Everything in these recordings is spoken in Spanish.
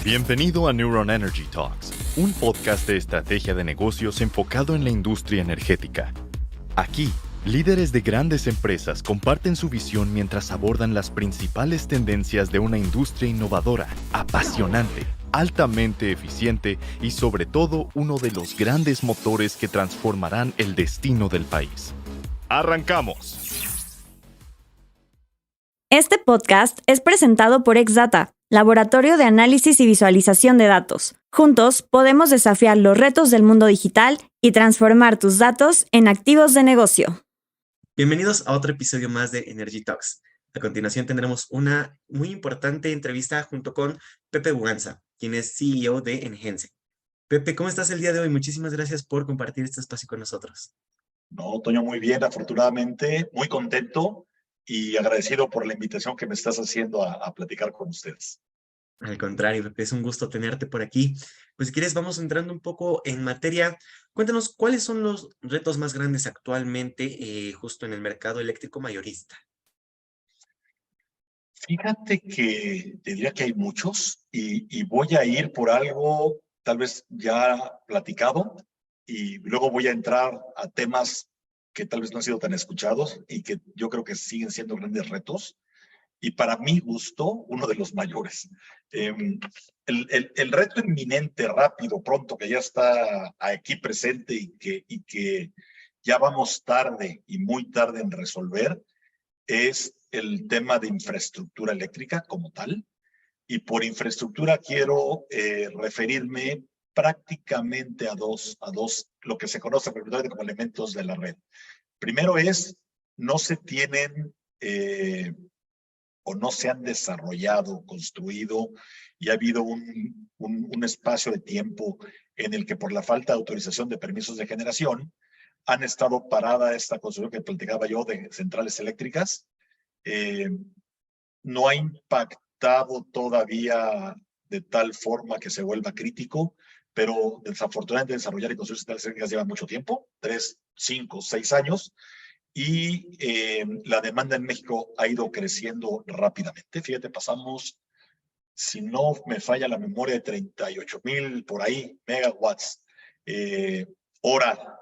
Bienvenido a Neuron Energy Talks, un podcast de estrategia de negocios enfocado en la industria energética. Aquí, líderes de grandes empresas comparten su visión mientras abordan las principales tendencias de una industria innovadora, apasionante, altamente eficiente y sobre todo uno de los grandes motores que transformarán el destino del país. ¡Arrancamos! Este podcast es presentado por Exdata, Laboratorio de Análisis y Visualización de Datos. Juntos podemos desafiar los retos del mundo digital y transformar tus datos en activos de negocio. Bienvenidos a otro episodio más de Energy Talks. A continuación tendremos una muy importante entrevista junto con Pepe Buganza, quien es CEO de Engense. Pepe, ¿cómo estás el día de hoy? Muchísimas gracias por compartir este espacio con nosotros. No, Toño, muy bien, afortunadamente, muy contento y agradecido por la invitación que me estás haciendo a platicar con ustedes. Al contrario, Pepe, es un gusto tenerte por aquí. Pues si quieres, vamos entrando un poco en materia. Cuéntanos, ¿cuáles son los retos más grandes actualmente justo en el mercado eléctrico mayorista? Fíjate que te diría que hay muchos y voy a ir por algo tal vez ya platicado y luego voy a entrar a temas que tal vez no han sido tan escuchados y que yo creo que siguen siendo grandes retos. Y para mi gusto, uno de los mayores. El reto inminente, rápido, pronto, que ya está aquí presente y que ya vamos tarde y muy tarde en resolver, es el tema de infraestructura eléctrica como tal. Y por infraestructura quiero referirme prácticamente a dos, lo que se conoce popularmente como elementos de la red. Primero es, no se tienen o no se han desarrollado, construido, y ha habido un espacio de tiempo en el que por la falta de autorización de permisos de generación han estado parada esta construcción que platicaba yo de centrales eléctricas. No ha impactado todavía de tal forma que se vuelva crítico, pero desafortunadamente desarrollar y construir centrales eléctricas lleva mucho tiempo, 3, 5, 6 años, y la demanda en México ha ido creciendo rápidamente. Fíjate, pasamos, si no me falla la memoria, de 38,000 por ahí megawatts hora,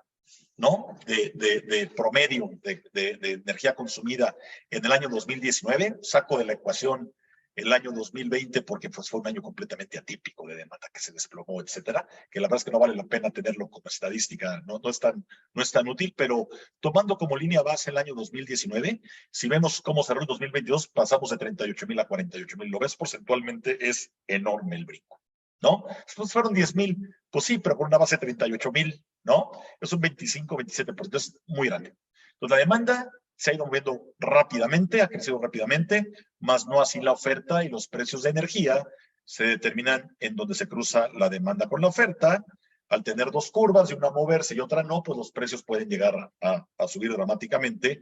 ¿no? De promedio de energía consumida en el año 2019. Saco de la ecuación el año 2020 porque pues, fue un año completamente atípico de demanda que se desplomó, etcétera, que la verdad es que no vale la pena tenerlo como estadística, no es tan útil, pero tomando como línea base el año 2019, si vemos cómo cerró el 2022, pasamos de 38,000 a 48,000. Lo ves porcentualmente, es enorme el brinco, ¿no? Pues fueron 10,000, pues sí, pero por una base de 38,000, ¿no? Es un 25-27%, es muy grande. Entonces la demanda se ha ido moviendo rápidamente, ha crecido rápidamente, más no así la oferta, y los precios de energía se determinan en donde se cruza la demanda con la oferta. Al tener dos curvas y una moverse y otra no, pues los precios pueden llegar a subir dramáticamente.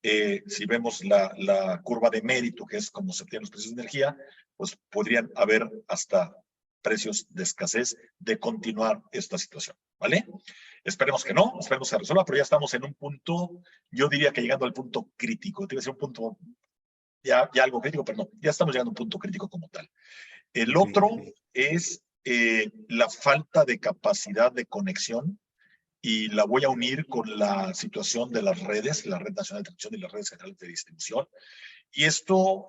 Si vemos la curva de mérito, que es como se obtienen los precios de energía, pues podrían haber hasta precios de escasez de continuar esta situación, ¿vale? Esperemos que no, esperemos que se resuelva, pero ya estamos en un punto, yo diría que llegando al punto crítico. Tiene que ser un punto ya algo crítico, pero no, ya estamos llegando a un punto crítico como tal. El otro es la falta de capacidad de conexión, y la voy a unir con la situación de las redes, la Red Nacional de Transmisión y las redes generales de distribución. Y esto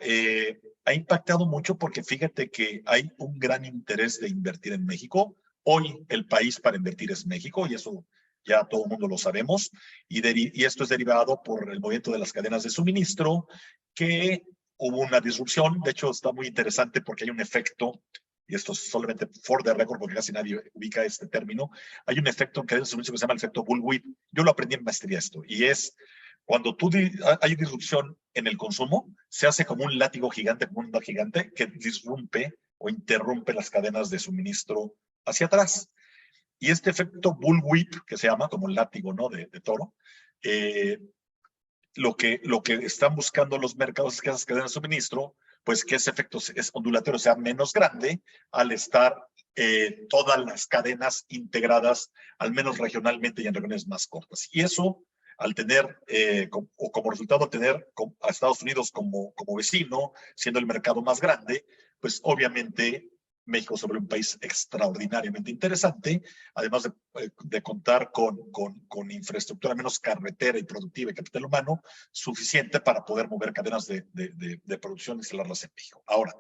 ha impactado mucho porque fíjate que hay un gran interés de invertir en México. Hoy el país para invertir es México, y eso ya todo el mundo lo sabemos, y esto es derivado por el movimiento de las cadenas de suministro, que hubo una disrupción. De hecho, está muy interesante porque hay un efecto, y esto es solamente for the record porque casi nadie ubica este término. Hay un efecto en cadenas de suministro que se llama el efecto bullwhip. Yo lo aprendí en maestría esto, y es cuando hay disrupción en el consumo, se hace como un látigo gigante, como un onda gigante que disrumpe o interrumpe las cadenas de suministro hacia atrás. Y este efecto bullwhip, que se llama como un látigo, ¿no? de toro, lo que están buscando los mercados es que esas cadenas de suministro, pues que ese efecto es ondulatorio, sea menos grande al estar todas las cadenas integradas, al menos regionalmente y en regiones más cortas. Y eso, al tener, como resultado, tener a Estados Unidos como vecino, siendo el mercado más grande, pues obviamente México se vuelve un país extraordinariamente interesante, además de contar con infraestructura menos carretera y productiva y capital humano suficiente para poder mover cadenas de producción y instalarlas en México. Ahora,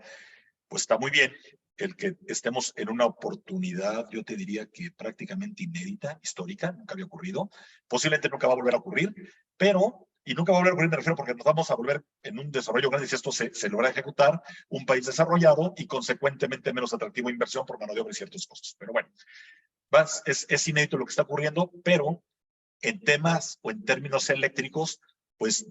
pues está muy bien el que estemos en una oportunidad, yo te diría que prácticamente inédita, histórica, nunca había ocurrido, posiblemente nunca va a volver a ocurrir, pero, y nunca va a volver a ocurrir, me refiero porque nos vamos a volver en un desarrollo grande si esto se logra ejecutar, un país desarrollado y consecuentemente menos atractivo de inversión por mano de obra y ciertos costos. Pero bueno, es inédito lo que está ocurriendo, pero en temas o en términos eléctricos, pues,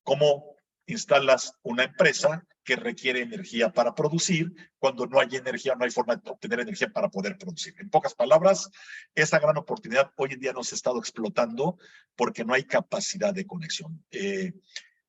¿cómo instalas una empresa que requiere energía para producir cuando no hay energía, no hay forma de obtener energía para poder producir? En pocas palabras, esa gran oportunidad hoy en día no se ha estado explotando porque no hay capacidad de conexión.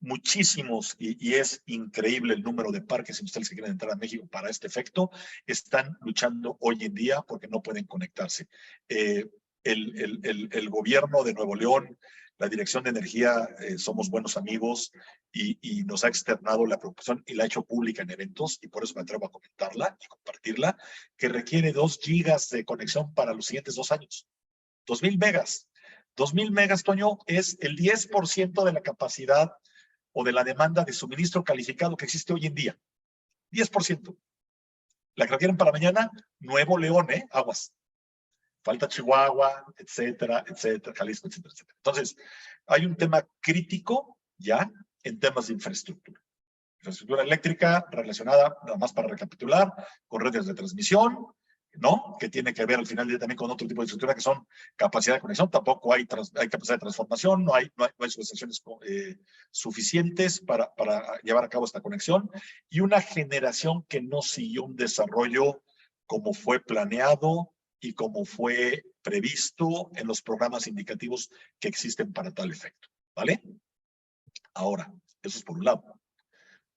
Muchísimos, y es increíble el número de parques industriales que quieren entrar a México para este efecto, están luchando hoy en día porque no pueden conectarse. El gobierno de Nuevo León, la Dirección de Energía, somos buenos amigos y nos ha externado la preocupación y la ha hecho pública en eventos, y por eso me atrevo a comentarla y compartirla, que requiere 2 gigas de conexión para los siguientes 2 años. 2,000 megas. 2,000 megas, Toño, es el 10% de la capacidad o de la demanda de suministro calificado que existe hoy en día. 10%. La que requieren para mañana, Nuevo León, aguas. Falta Chihuahua, etcétera, etcétera, Jalisco, etcétera, etcétera. Entonces, hay un tema crítico ya en temas de infraestructura. Infraestructura eléctrica relacionada, nada más para recapitular, con redes de transmisión, ¿no? Que tiene que ver al final también con otro tipo de estructura que son capacidad de conexión. Tampoco hay capacidad de transformación, no hay subestaciones suficientes para llevar a cabo esta conexión, y una generación que no siguió un desarrollo como fue planeado y como fue previsto en los programas indicativos que existen para tal efecto, ¿vale? Ahora, eso es por un lado.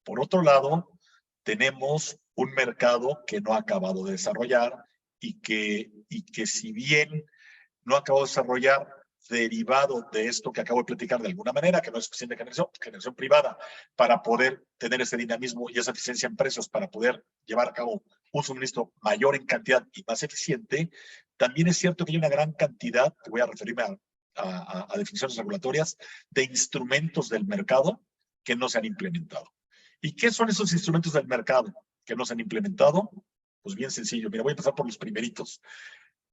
Por otro lado, tenemos un mercado que no ha acabado de desarrollar y que si bien no ha acabado de desarrollar, derivado de esto que acabo de platicar de alguna manera, que no es suficiente generación privada para poder tener ese dinamismo y esa eficiencia en precios para poder llevar a cabo un suministro mayor en cantidad y más eficiente, también es cierto que hay una gran cantidad, que voy a referirme a definiciones regulatorias, de instrumentos del mercado que no se han implementado. ¿Y qué son esos instrumentos del mercado que no se han implementado? Pues bien sencillo. Mira, voy a empezar por los primeritos.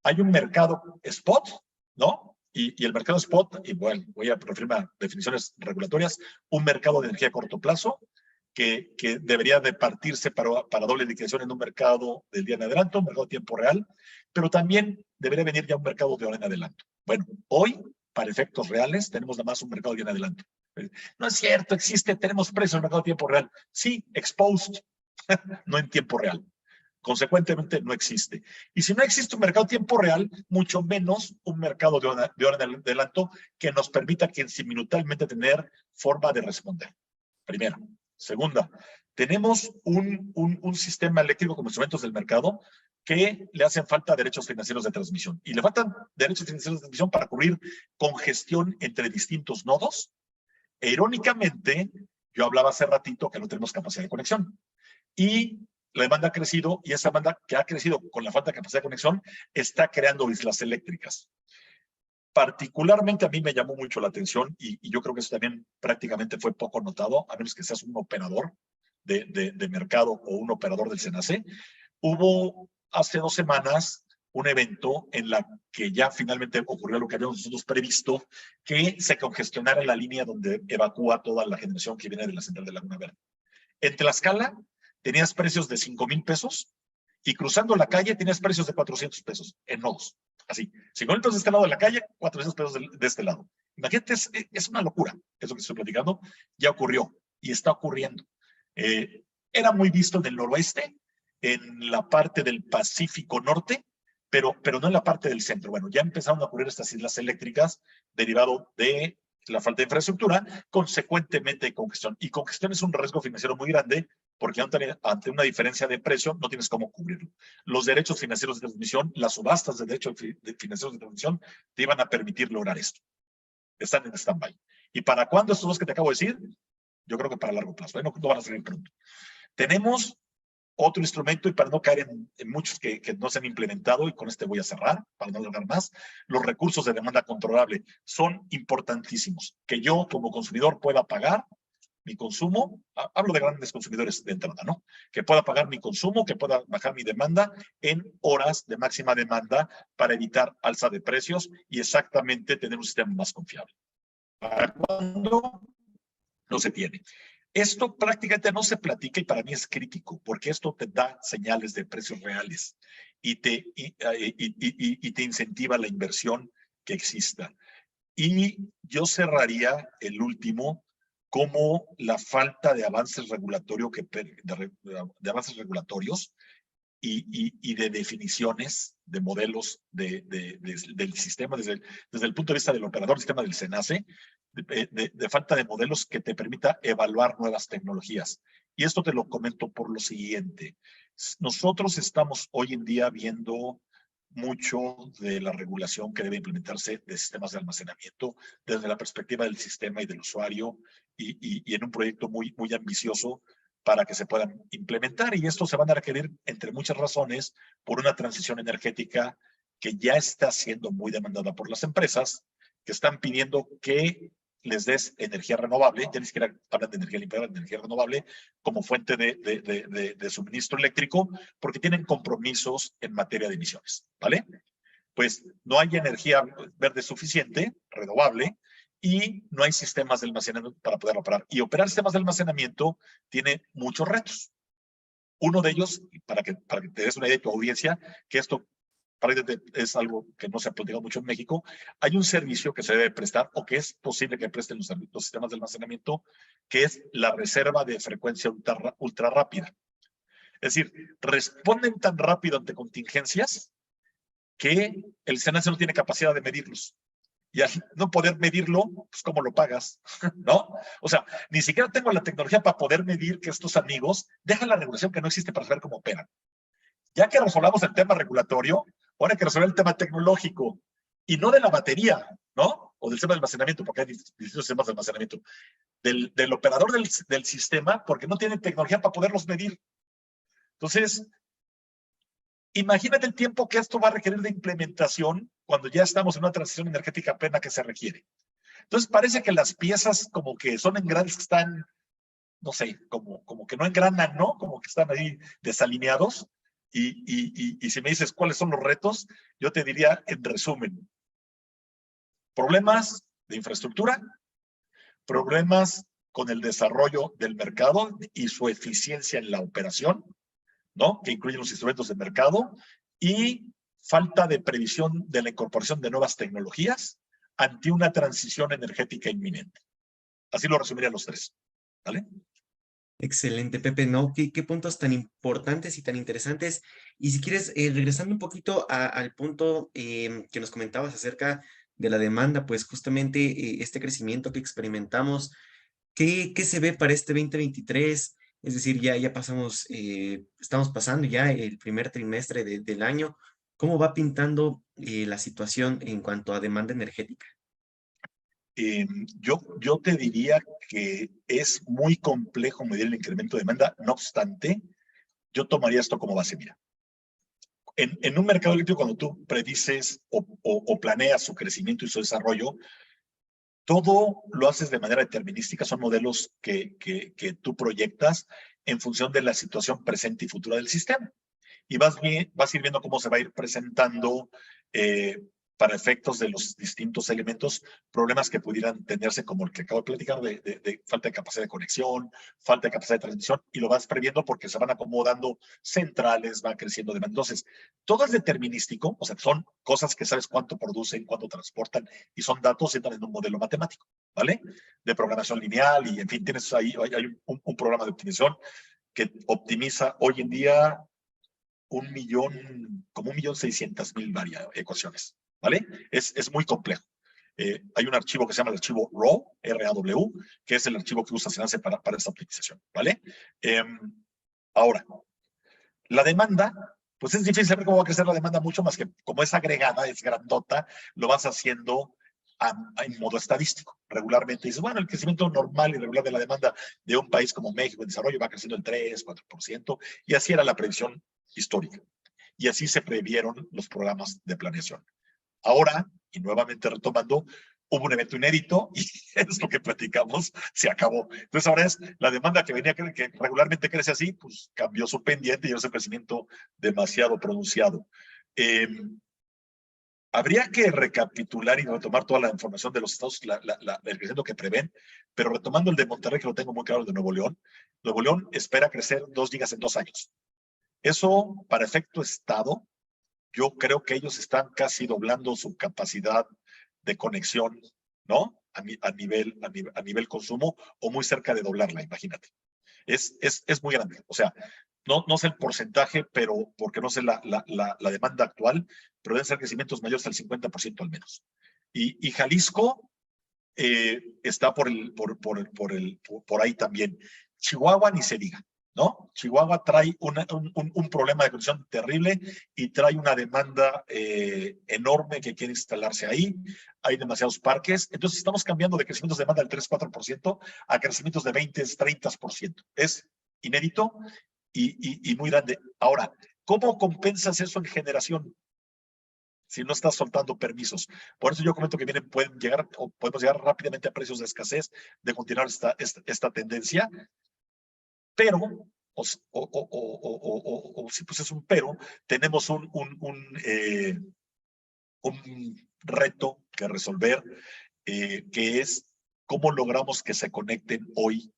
Hay un mercado spot, ¿no? Y el mercado spot, y bueno, voy a referirme a definiciones regulatorias, un mercado de energía a corto plazo que debería de partirse para doble liquidación en un mercado del día en adelanto, un mercado de tiempo real, pero también debería venir ya un mercado de hora en adelanto. Bueno, hoy, para efectos reales, tenemos nada más un mercado de día en adelanto. No es cierto, existe, tenemos precios en el mercado de tiempo real. Sí, exposed, no en tiempo real. Consecuentemente, no existe. Y si no existe un mercado de tiempo real, mucho menos un mercado de hora en adelanto que nos permita que simultáneamente tener forma de responder. Primero. Segunda, tenemos un sistema eléctrico como instrumentos del mercado que le hacen falta derechos financieros de transmisión. Y le faltan derechos financieros de transmisión para cubrir congestión entre distintos nodos. E irónicamente, yo hablaba hace ratito que no tenemos capacidad de conexión. Y la demanda ha crecido, y esa demanda que ha crecido con la falta de capacidad de conexión está creando islas eléctricas. Particularmente a mí me llamó mucho la atención, y yo creo que eso también prácticamente fue poco notado, a menos que seas un operador de mercado o un operador del SENACE. Hubo hace 2 semanas un evento en la que ya finalmente ocurrió lo que habíamos nosotros previsto, que se congestionara la línea donde evacúa toda la generación que viene de la central de Laguna Verde. En Tlaxcala tenías precios de 5,000 pesos y cruzando la calle tenías precios de 400 pesos en nodos. Así, 5,000 pesos de este lado de la calle, 400 pesos de este lado. Imagínate, es una locura eso que estoy platicando. Ya ocurrió y está ocurriendo. Era muy visto en el noroeste, en la parte del Pacífico Norte, pero no en la parte del centro. Bueno, ya empezaron a ocurrir estas islas eléctricas derivado de la falta de infraestructura, consecuentemente congestión. Y congestión es un riesgo financiero muy grande porque ante una diferencia de precio no tienes cómo cubrirlo. Los derechos financieros de transmisión, las subastas de derechos financieros de transmisión te iban a permitir lograr esto. Están en stand-by. ¿Y para cuándo estos dos que te acabo de decir? Yo creo que para largo plazo. No van a salir pronto. Tenemos Otro instrumento, y para no caer en muchos que no se han implementado, y con este voy a cerrar, para no alargar más, los recursos de demanda controlable son importantísimos. Que yo como consumidor pueda pagar mi consumo, hablo de grandes consumidores de entrada, ¿no? Que pueda pagar mi consumo, que pueda bajar mi demanda en horas de máxima demanda para evitar alza de precios y exactamente tener un sistema más confiable. ¿Para cuándo? No se tiene. Esto prácticamente no se platica y para mí es crítico porque esto te da señales de precios reales y te incentiva la inversión que exista. Y yo cerraría el último como la falta de avances regulatorios y de definiciones de modelos del sistema desde el punto de vista del operador del sistema del SENACE, de falta de modelos que te permita evaluar nuevas tecnologías. Y esto te lo comento por lo siguiente. Nosotros estamos hoy en día viendo mucho de la regulación que debe implementarse de sistemas de almacenamiento desde la perspectiva del sistema y del usuario y en un proyecto muy ambicioso para que se puedan implementar. Y esto se van a requerir, entre muchas razones, por una transición energética que ya está siendo muy demandada por las empresas, que están pidiendo que les des energía renovable, ya ni siquiera hablan de energía limpia, de energía renovable, como fuente de suministro eléctrico, porque tienen compromisos en materia de emisiones, ¿vale? Pues no hay energía verde suficiente, renovable, y no hay sistemas de almacenamiento para poder operar. Y operar sistemas de almacenamiento tiene muchos retos. Uno de ellos, para que te des una idea de tu audiencia, que esto es algo que no se ha platicado mucho en México, hay un servicio que se debe prestar o que es posible que presten los sistemas de almacenamiento, que es la reserva de frecuencia ultra rápida. Es decir, responden tan rápido ante contingencias que el SENACE no tiene capacidad de medirlos. Y al no poder medirlo, pues ¿cómo lo pagas? ¿No? O sea, ni siquiera tengo la tecnología para poder medir que estos amigos dejan la regulación que no existe para saber cómo operan. Ya que resolvamos el tema regulatorio, ahora hay que resolver el tema tecnológico y no de la batería, ¿no? O del sistema de almacenamiento, porque hay distintos sistemas de almacenamiento. Del operador del sistema, porque no tienen tecnología para poderlos medir. Entonces, imagínate el tiempo que esto va a requerir de implementación cuando ya estamos en una transición energética plena que se requiere. Entonces, parece que las piezas como que son engranes que están, no sé, como que no engranan, ¿no? Como que están ahí desalineados. Y si me dices cuáles son los retos, yo te diría, en resumen, problemas de infraestructura, problemas con el desarrollo del mercado y su eficiencia en la operación, ¿no? Que incluyen los instrumentos de mercado, y falta de previsión de la incorporación de nuevas tecnologías ante una transición energética inminente. Así lo resumiría los tres, ¿vale? Excelente, Pepe, ¿no? ¿Qué puntos tan importantes y tan interesantes? Y si quieres, regresando un poquito al punto que nos comentabas acerca de la demanda, pues justamente este crecimiento que experimentamos, ¿qué se ve para este 2023? Es decir, ya pasamos, estamos pasando ya el primer trimestre del año. ¿Cómo va pintando la situación en cuanto a demanda energética? Yo te diría que es muy complejo medir el incremento de demanda. No obstante, yo tomaría esto como base. Mira, en un mercado eléctrico, cuando tú predices o planeas su crecimiento y su desarrollo, todo lo haces de manera determinística. Son modelos que tú proyectas en función de la situación presente y futura del sistema. Y vas a ir viendo cómo se va a ir presentando para efectos de los distintos elementos, problemas que pudieran tenerse, como el que acabo de platicar, de falta de capacidad de conexión, falta de capacidad de transmisión, y lo vas previendo porque se van acomodando centrales, va creciendo demanda. Entonces, todo es determinístico, o sea, son cosas que sabes cuánto producen, cuánto transportan, y son datos, entran en un modelo matemático, ¿vale? De programación lineal, y en fin, tienes ahí, hay un programa de optimización que optimiza hoy en día como 1.600.000 ecuaciones, ¿vale? Es muy complejo. Hay un archivo que se llama el archivo RAW, R-A-W, que es el archivo que usa SENACE para esta optimización, ¿vale? Ahora, la demanda, pues es difícil saber cómo va a crecer la demanda mucho más que como es agregada, es grandota, lo vas haciendo en modo estadístico. Regularmente dices, bueno, el crecimiento normal y regular de la demanda de un país como México en desarrollo va creciendo el 3, 4%, y así era la previsión histórica. Y así se previeron los programas de planeación. Ahora, y nuevamente retomando, hubo un evento inédito y es lo que platicamos, se acabó. Entonces ahora es la demanda que venía, que regularmente crece así, pues cambió su pendiente y es un crecimiento demasiado pronunciado. Habría que recapitular y retomar toda la información de los estados, el crecimiento que prevén, pero retomando el de Monterrey, que lo tengo muy claro, el de Nuevo León espera crecer 2 gigas en 2 años. Eso, para efecto estado, yo creo que ellos están casi doblando su capacidad de conexión, ¿no? A nivel consumo, o muy cerca de doblarla, imagínate. Es muy grande. O sea, no sé el porcentaje, pero porque no sé la demanda actual, pero deben ser crecimientos mayores al 50% al menos. Y Jalisco está por ahí también. Chihuahua ni se diga, ¿no? Chihuahua trae un problema de conexión terrible y trae una demanda enorme que quiere instalarse ahí. Hay demasiados parques. Entonces estamos cambiando de crecimientos de demanda del 3-4% a crecimientos de 20-30%. Es inédito y muy grande. Ahora, ¿cómo compensas eso en generación? Si no estás soltando permisos. Por eso yo comento que podemos llegar rápidamente a precios de escasez de continuar esta tendencia, pero, sí, pues es un pero, tenemos un reto que resolver, que es cómo logramos que se conecten hoy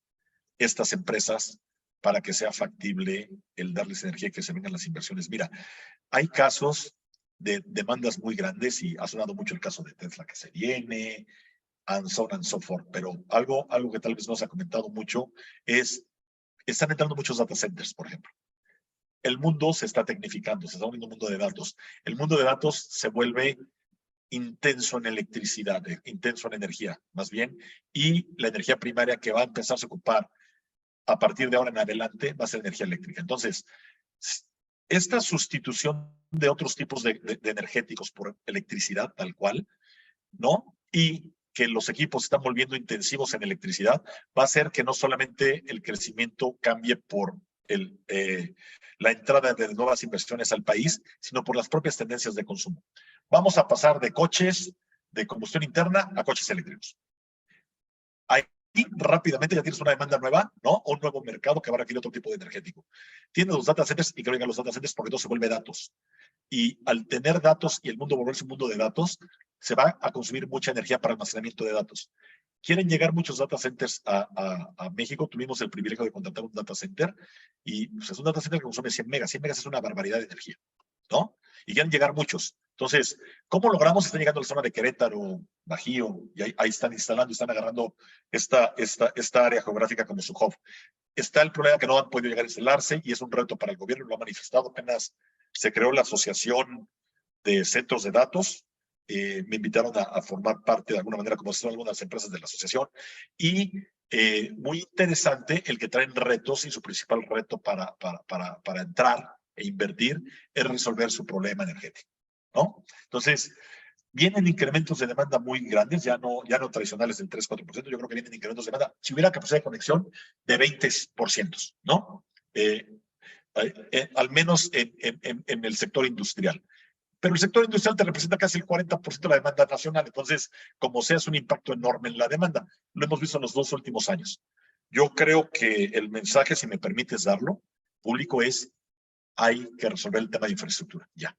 estas empresas para que sea factible el darles energía y que se vengan las inversiones. Mira, hay casos de demandas muy grandes y ha sonado mucho el caso de Tesla que se viene, and so on and so forth, pero algo que tal vez no se ha comentado mucho es, están entrando muchos data centers, por ejemplo. El mundo se está tecnificando, se está volviendo un mundo de datos. El mundo de datos se vuelve intenso en electricidad, intenso en energía, más bien, y la energía primaria que va a empezar a ocupar a partir de ahora en adelante va a ser energía eléctrica. Entonces, esta sustitución de otros tipos de energéticos por electricidad tal cual, ¿no? Y que los equipos se están volviendo intensivos en electricidad, va a hacer que no solamente el crecimiento cambie por la entrada de nuevas inversiones al país, sino por las propias tendencias de consumo. Vamos a pasar de coches de combustión interna a coches eléctricos. Ahí rápidamente ya tienes una demanda nueva, ¿no? O un nuevo mercado que va a requerir otro tipo de energético. Tienes los data centers y que vengan los data centers porque todo se vuelve datos. Y al tener datos y el mundo volverse un mundo de datos, se va a consumir mucha energía para almacenamiento de datos. Quieren llegar muchos data centers a México. Tuvimos el privilegio de contratar un data center y pues, es un data center que consume 100 megas. 100 megas es una barbaridad de energía, ¿no? Y quieren llegar muchos. Entonces, ¿cómo logramos? Están llegando a la zona de Querétaro, Bajío, y ahí están instalando, están agarrando esta área geográfica como su hub. Está el problema que no han podido llegar a instalarse y es un reto para el gobierno, lo ha manifestado. Apenas se creó la Asociación de Centros de Datos. Me invitaron a formar parte de alguna manera, como son algunas empresas de la asociación. Y muy interesante el que traen retos y su principal reto para entrar e invertir es resolver su problema energético, ¿no? Entonces, vienen incrementos de demanda muy grandes, ya no tradicionales del 3-4%, yo creo que vienen incrementos de demanda. Si hubiera capacidad de conexión de 20%, ¿no? Al menos en el sector industrial. Pero el sector industrial te representa casi el 40% de la demanda nacional, entonces, como sea, es un impacto enorme en la demanda. Lo hemos visto en los 2 últimos años. Yo creo que el mensaje, si me permites darlo, público es, hay que resolver el tema de infraestructura, ya.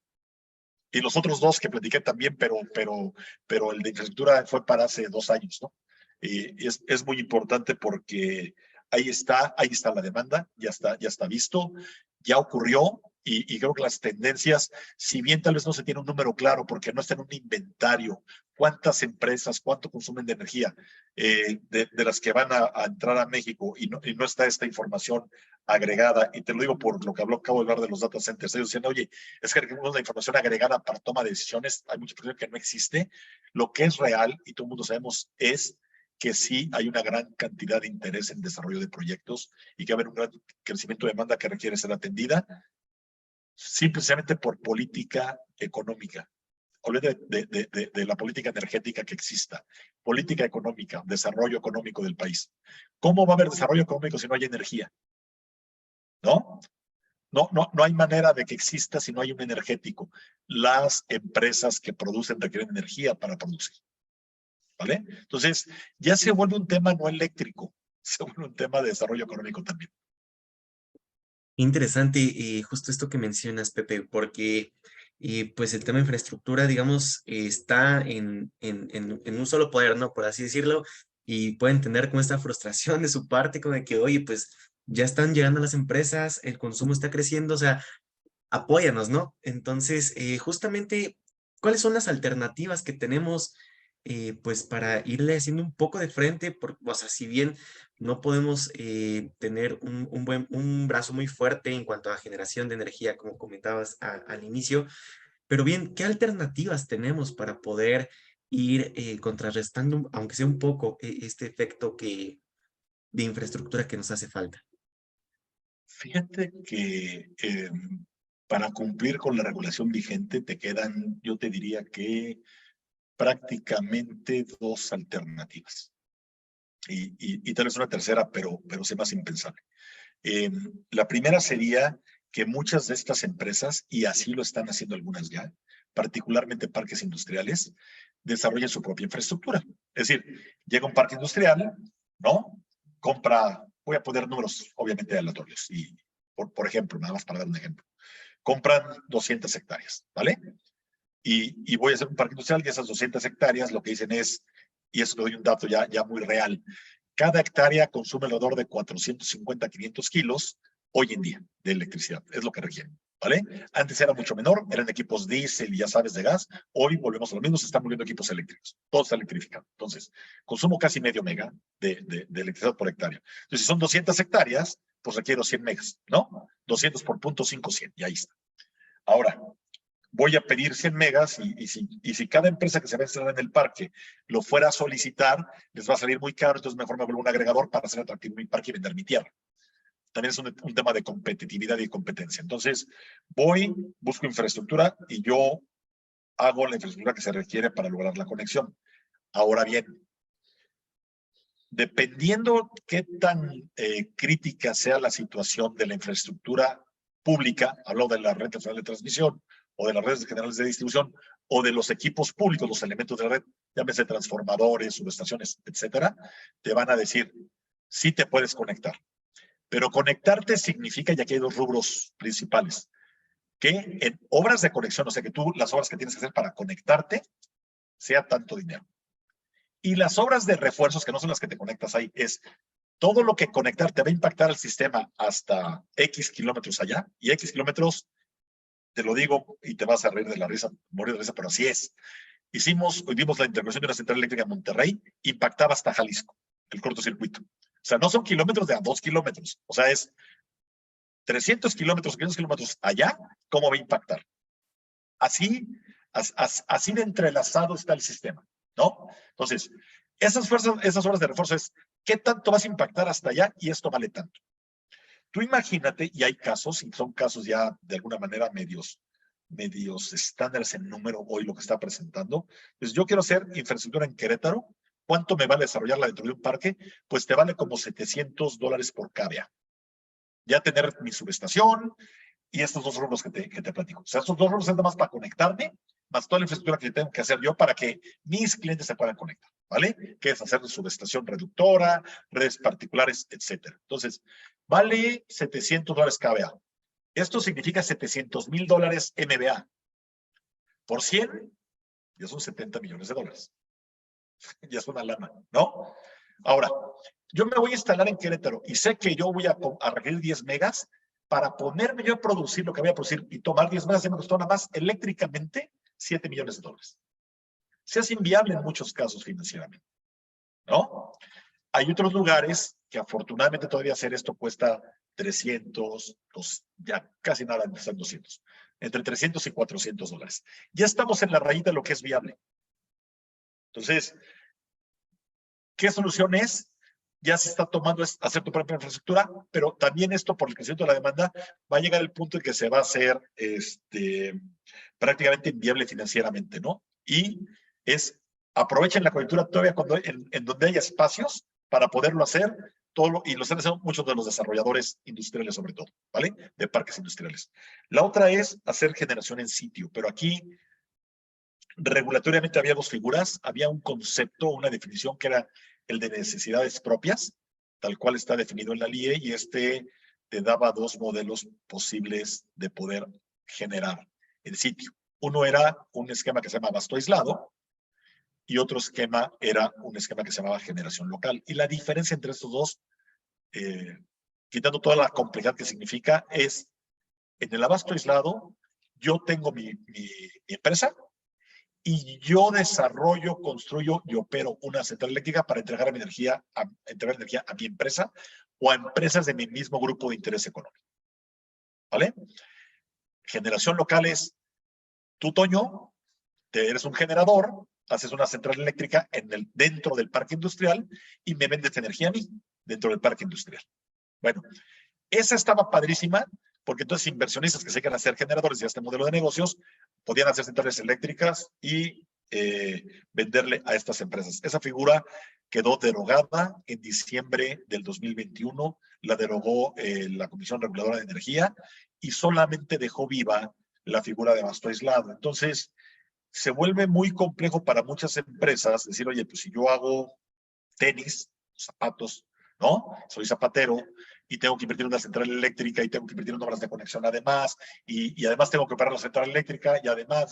Y los otros 2 que platiqué también, pero el de infraestructura fue para hace 2 años, ¿no? Y es muy importante porque ahí está la demanda, ya está visto, ya ocurrió. Y creo que las tendencias, si bien tal vez no se tiene un número claro porque no está en un inventario, cuántas empresas, cuánto consumen de energía de las que van a entrar a México y no está esta información agregada, y te lo digo por lo que acabo de hablar de los data centers, ellos decían, oye, es que requerimos la información agregada para toma de decisiones, hay mucha información que no existe. Lo que es real, y todo el mundo sabemos, es que sí hay una gran cantidad de interés en desarrollo de proyectos y que va a haber un gran crecimiento de demanda que requiere ser atendida, simplemente por política económica. olvídate de la política energética que exista, política económica, desarrollo económico del país. ¿Cómo va a haber desarrollo económico si no hay energía? ¿No? No hay manera de que exista si no hay un energético. Las empresas que producen requieren energía para producir. ¿Vale? Entonces, ya se vuelve un tema no eléctrico, se vuelve un tema de desarrollo económico también. Interesante, justo esto que mencionas, Pepe, porque pues el tema de infraestructura, digamos, está en un solo poder, ¿no? Por así decirlo, y pueden tener como esta frustración de su parte, como de que, oye, pues ya están llegando las empresas, el consumo está creciendo, o sea, apóyanos, ¿no? Entonces, justamente, ¿cuáles son las alternativas que tenemos, pues, para irle haciendo un poco de frente? O sea, si bien no podemos tener un brazo muy fuerte en cuanto a generación de energía, como comentabas al inicio, pero bien, ¿qué alternativas tenemos para poder ir contrarrestando, aunque sea un poco, este efecto de infraestructura que nos hace falta? Fíjate que para cumplir con la regulación vigente te quedan, yo te diría que prácticamente dos alternativas. Y tal vez una tercera, pero se más impensable. La primera sería que muchas de estas empresas, y así lo están haciendo algunas ya, particularmente parques industriales, desarrollen su propia infraestructura. Es decir, llega un parque industrial, ¿no? Compra, voy a poner números obviamente aleatorios, y por ejemplo, nada más para dar un ejemplo. Compran 200 hectáreas, ¿vale? Y voy a hacer un parque industrial y esas 200 hectáreas lo que dicen es, y eso te doy un dato ya muy real, cada hectárea consume alrededor de 450 a 500 kilos hoy en día de electricidad, es lo que requieren, ¿vale? Antes era mucho menor, eran equipos diésel y ya sabes de gas, hoy volvemos a lo mismo, se están volviendo equipos eléctricos, todo está electrificado. Entonces, consumo casi medio mega de electricidad por hectárea. Entonces, si son 200 hectáreas, pues requiero 100 megas, ¿no? 200 por punto 5, 100, y ahí está. Ahora, voy a pedir 100 megas y si cada empresa que se va a instalar en el parque lo fuera a solicitar, les va a salir muy caro, entonces mejor me vuelvo un agregador para hacer atractivo mi parque y vender mi tierra. También es un tema de competitividad y competencia. Entonces, busco infraestructura y yo hago la infraestructura que se requiere para lograr la conexión. Ahora bien, dependiendo qué tan crítica sea la situación de la infraestructura pública, hablo de la red nacional de transmisión, o de las redes generales de distribución, o de los equipos públicos, los elementos de la red, llámese transformadores, subestaciones, etcétera, te van a decir, sí te puedes conectar. Pero conectarte significa, y aquí hay dos rubros principales, que en obras de conexión, o sea, que tú las obras que tienes que hacer para conectarte, sea tanto dinero. Y las obras de refuerzos, que no son las que te conectas ahí, es todo lo que conectar te va a impactar al sistema hasta X kilómetros allá, y X kilómetros, te lo digo y te vas a reír de la risa, morir de risa, pero así es. Dimos la intervención de una central eléctrica en Monterrey, impactaba hasta Jalisco, el cortocircuito. O sea, no son kilómetros de a 2 kilómetros, o sea, es 300 kilómetros, 500 kilómetros allá, ¿cómo va a impactar? Así de entrelazado está el sistema, ¿no? Entonces, esas obras de refuerzo es, ¿qué tanto vas a impactar hasta allá? Y esto vale tanto. Tú imagínate, y hay casos, y son casos ya de alguna manera medios estándares en número hoy lo que está presentando. Pues yo quiero hacer infraestructura en Querétaro. ¿Cuánto me vale desarrollarla dentro de un parque? Pues te vale como $700 por kVA. Ya tener mi subestación y estos dos rubros que te platico. O sea, estos dos rubros es nada más para conectarme, más toda la infraestructura que tengo que hacer yo para que mis clientes se puedan conectar, ¿vale? Que es hacer subestación reductora, redes particulares, etcétera. Entonces, vale $700 kVA. Esto significa $700,000 MBA. Por 100, ya son $70 millones. Ya es una lana, ¿no? Ahora, yo me voy a instalar en Querétaro y sé que yo voy a requerir 10 megas para ponerme yo a producir lo que voy a producir y tomar 10 megas, ya me costó nada más eléctricamente $7 millones. Se hace inviable en muchos casos financieramente, ¿no? Hay otros lugares que afortunadamente todavía hacer esto cuesta 300, ya casi nada, están 200, entre 300 y $400. Ya estamos en la rayita de lo que es viable. Entonces, ¿qué solución es? ya se está tomando hacer tu propia infraestructura, pero también esto por el crecimiento de la demanda va a llegar el punto en que se va a hacer prácticamente inviable financieramente, ¿no? Y aprovechen la coyuntura todavía en donde haya espacios para poderlo hacer, y lo están haciendo muchos de los desarrolladores industriales sobre todo, ¿vale? De parques industriales. La otra es hacer generación en sitio, pero aquí regulatoriamente había dos figuras, había un concepto, una definición que era el de necesidades propias, tal cual está definido en la LIE, y te daba dos modelos posibles de poder generar en sitio. Uno era un esquema que se llama abasto aislado, y otro esquema era un esquema que se llamaba generación local. Y la diferencia entre estos dos, quitando toda la complejidad que significa, es en el abasto aislado, yo tengo mi empresa y yo desarrollo, construyo y opero una central eléctrica para entregar energía a mi empresa o a empresas de mi mismo grupo de interés económico. ¿Vale? Generación local es, tú, Toño, eres un generador, haces una central eléctrica dentro del parque industrial y me vendes energía a mí dentro del parque industrial. Bueno, esa estaba padrísima porque entonces inversionistas que se quieran hacer generadores de este modelo de negocios podían hacer centrales eléctricas y venderle a estas empresas. Esa figura quedó derogada en diciembre del 2021, la derogó la Comisión Reguladora de Energía y solamente dejó viva la figura de abasto aislado. Entonces, se vuelve muy complejo para muchas empresas decir, oye, pues si yo hago tenis, zapatos, ¿no? Soy zapatero y tengo que invertir en una central eléctrica y tengo que invertir en obras de conexión además, y además tengo que operar la central eléctrica y además,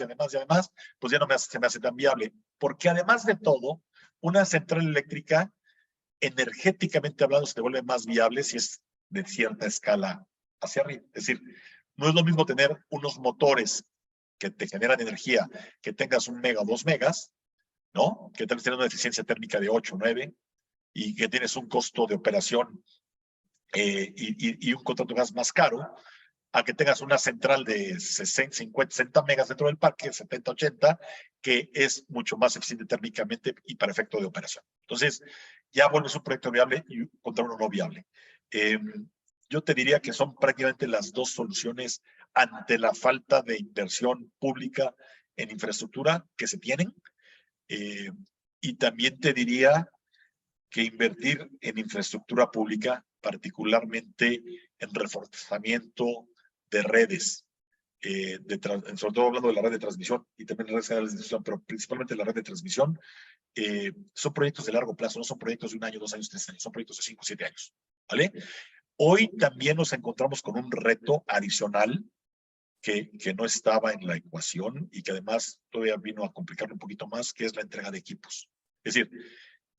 pues ya se me hace tan viable. Porque además de todo, una central eléctrica, energéticamente hablando, se vuelve más viable si es de cierta escala hacia arriba. Es decir, no es lo mismo tener unos motores que te generan energía, que tengas 1 mega o 2 megas, ¿no? Que tal vez tienes una eficiencia térmica de 8 o 9 y que tienes un costo de operación y un contrato de gas más caro, a que tengas una central de 60, 50, 60 megas dentro del parque, 70, 80, que es mucho más eficiente térmicamente y para efecto de operación. Entonces, ya vuelves un proyecto viable contra uno no viable. Yo te diría que son prácticamente las dos soluciones ante la falta de inversión pública en infraestructura que se tienen. Y también te diría que invertir en infraestructura pública, particularmente en reforzamiento de redes, sobre todo hablando de la red de transmisión y también redes generales de distribución, pero principalmente la red de transmisión, son proyectos de largo plazo, no son proyectos de 1 año, 2 años, 3 años, son proyectos de 5, 7 años, ¿vale? Hoy también nos encontramos con un reto adicional que no estaba en la ecuación y que además todavía vino a complicarlo un poquito más, que es la entrega de equipos. Es decir,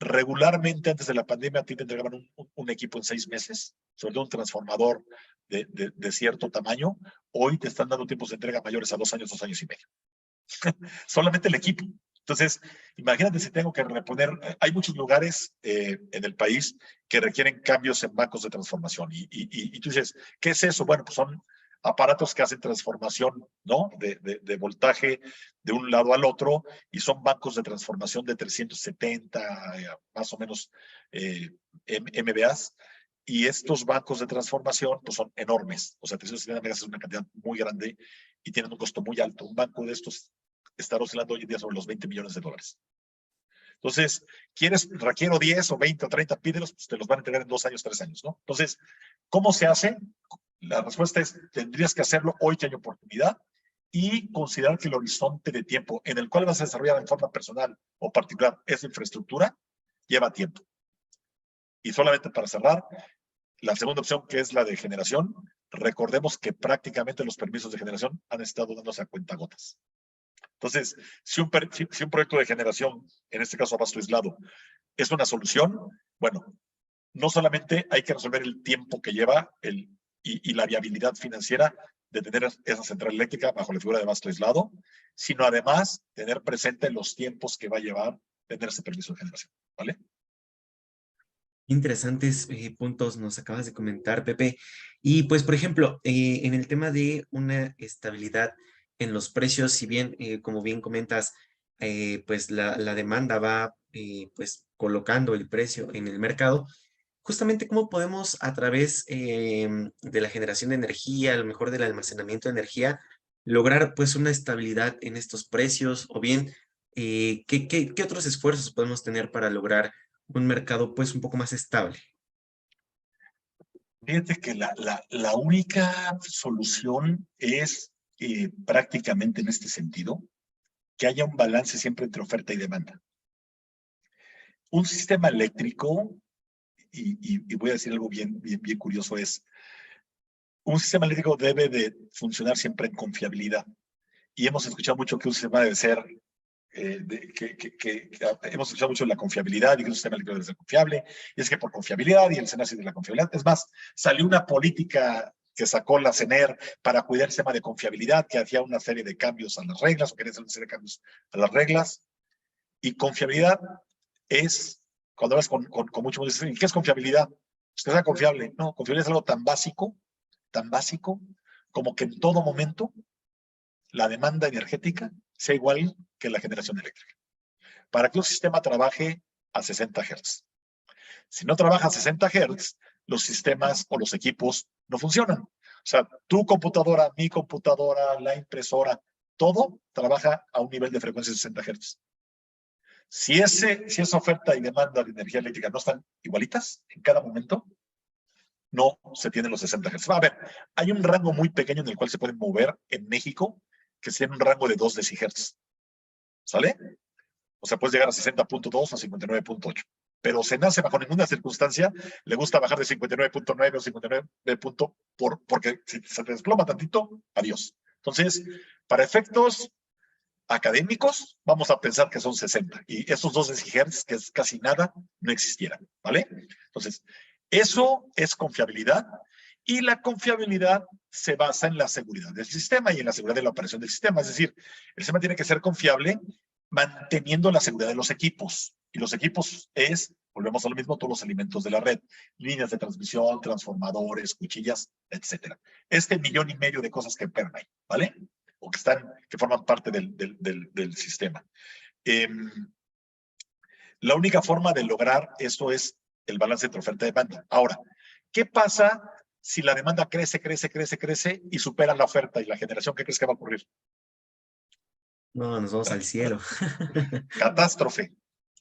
regularmente antes de la pandemia a ti te entregaban un equipo en 6 meses, sobre todo un transformador de cierto tamaño. Hoy te están dando tiempos de entrega mayores a 2 años, 2 años y medio. Solamente el equipo. Entonces, imagínate si tengo que reponer, hay muchos lugares en el país que requieren cambios en bancos de transformación. Y tú dices, ¿qué es eso? Bueno, pues son aparatos que hacen transformación, ¿no? De voltaje de un lado al otro, y son bancos de transformación de 370, más o menos, MVAs. Y estos bancos de transformación pues son enormes. O sea, 370 megas es una cantidad muy grande y tienen un costo muy alto. Un banco de estos está oscilando hoy en día sobre los $20 millones. Entonces, requiero 10 o 20 o 30, pídelos, pues te los van a entregar en 2 años, 3 años, ¿no? Entonces, ¿cómo se hace? La respuesta es, tendrías que hacerlo hoy que hay oportunidad y considerar que el horizonte de tiempo en el cual vas a desarrollar en forma personal o particular esa infraestructura lleva tiempo. Y solamente para cerrar, la segunda opción, que es la de generación, recordemos que prácticamente los permisos de generación han estado dándose a cuentagotas. Entonces, si un proyecto de generación, en este caso abasto aislado, es una solución, bueno, no solamente hay que resolver el tiempo que lleva y la viabilidad financiera de tener esa central eléctrica bajo la figura de abasto aislado, sino además tener presente los tiempos que va a llevar tener ese permiso de generación, ¿vale? Interesantes puntos nos acabas de comentar, Pepe. Y pues, por ejemplo, en el tema de una estabilidad en los precios, si bien, como bien comentas, pues la demanda va pues colocando el precio en el mercado, justamente cómo podemos a través de la generación de energía, a lo mejor del almacenamiento de energía, lograr pues una estabilidad en estos precios o bien qué otros esfuerzos podemos tener para lograr un mercado pues un poco más estable. Fíjate que la única solución es prácticamente en este sentido, que haya un balance siempre entre oferta y demanda. Un sistema eléctrico, y voy a decir algo bien curioso, es un sistema eléctrico debe de funcionar siempre en confiabilidad. Y hemos escuchado mucho que un sistema debe ser, hemos escuchado mucho la confiabilidad y que un sistema eléctrico debe ser confiable. Y es que por confiabilidad y el CNER de la confiabilidad. Es más, salió una política que sacó la CNER para cuidar el sistema de confiabilidad, que hacía una serie de cambios a las reglas, o quería hacer una serie de cambios a las reglas. Y confiabilidad es, cuando hablas con mucho, dicen, ¿qué es confiabilidad? ¿Usted es confiable? No, confiabilidad es algo tan básico, como que en todo momento la demanda energética sea igual que la generación eléctrica. Para que un sistema trabaje a 60 Hz. Si no trabaja a 60 Hz, los sistemas o los equipos no funcionan. O sea, tu computadora, mi computadora, la impresora, todo trabaja a un nivel de frecuencia de 60 Hz. Si esa oferta y demanda de energía eléctrica no están igualitas en cada momento, no se tienen los 60 Hz. A ver, hay un rango muy pequeño en el cual se pueden mover en México, que sería un rango de 2 DHz. ¿Sale? O sea, puedes llegar a 60.2 a 59.8. Pero se nace bajo ninguna circunstancia, le gusta bajar de 59.9 o 59 porque si se te desploma tantito, adiós. Entonces, para efectos académicos, vamos a pensar que son 60. Y esos 2 GHz, que es casi nada, no existieran. ¿Vale? Entonces, eso es confiabilidad. Y la confiabilidad se basa en la seguridad del sistema y en la seguridad de la operación del sistema. Es decir, el sistema tiene que ser confiable manteniendo la seguridad de los equipos. Y los equipos volvemos a lo mismo, todos los elementos de la red. Líneas de transmisión, transformadores, cuchillas, etc. 1,5 millones de cosas que operan ahí, ¿vale? O que forman parte del sistema. La única forma de lograr esto es el balance entre oferta y demanda. Ahora, ¿qué pasa si la demanda crece y supera la oferta y la generación? ¿Qué crees que va a ocurrir? No, nos vamos al cielo. Catástrofe.